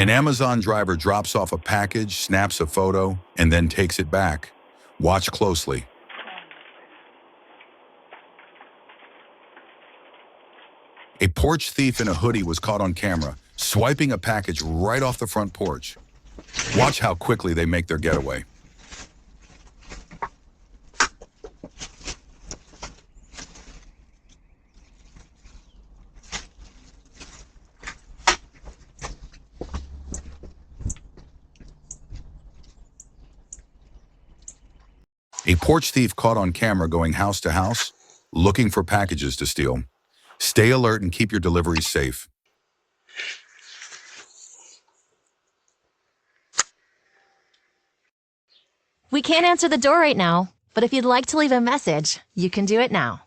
An Amazon driver drops off a package, snaps a photo, and then takes it back. Watch closely. A porch thief in a hoodie was caught on camera, swiping a package right off the front porch. Watch how quickly they make their getaway. A porch thief caught on camera going house to house, looking for packages to steal. Stay alert and keep your deliveries safe. We can't answer the door right now, but if you'd like to leave a message, you can do it now.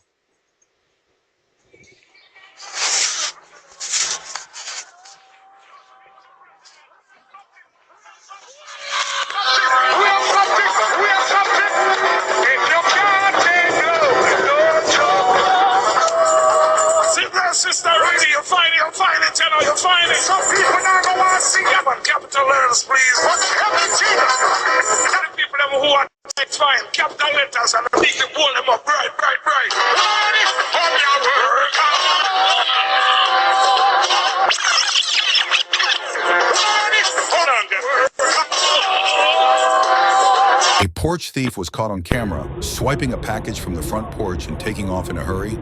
Sister, really, you'll find it, you know, you'll find it. Some people now go and see you, but capital letters, please. What's happening? Tell the people them who are fine, capital letters, and I think they pull them up right. A porch thief was caught on camera, swiping a package from the front porch and taking off in a hurry.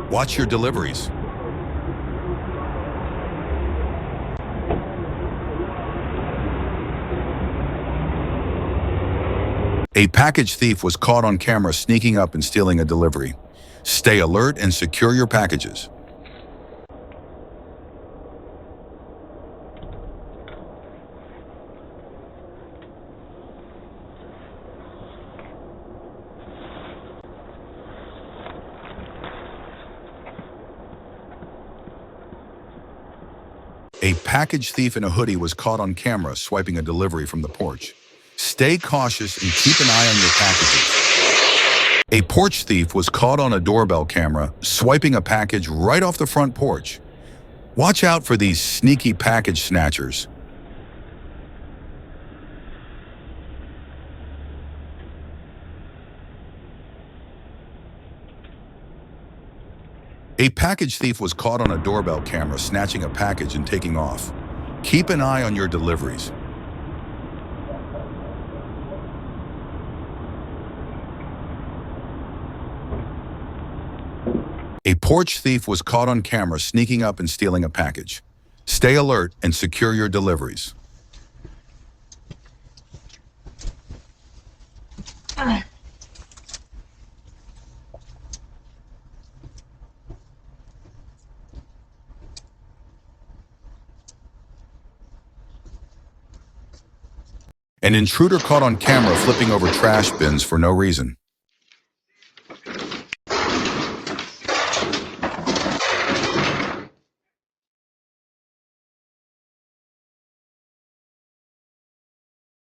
Watch your deliveries. A package thief was caught on camera sneaking up and stealing a delivery. Stay alert and secure your packages. A package thief in a hoodie was caught on camera swiping a delivery from the porch. Stay cautious and keep an eye on your packages. A porch thief was caught on a doorbell camera swiping a package right off the front porch. Watch out for these sneaky package snatchers. A package thief was caught on a doorbell camera snatching a package and taking off. Keep an eye on your deliveries. A porch thief was caught on camera sneaking up and stealing a package. Stay alert and secure your deliveries. An intruder caught on camera flipping over trash bins for no reason.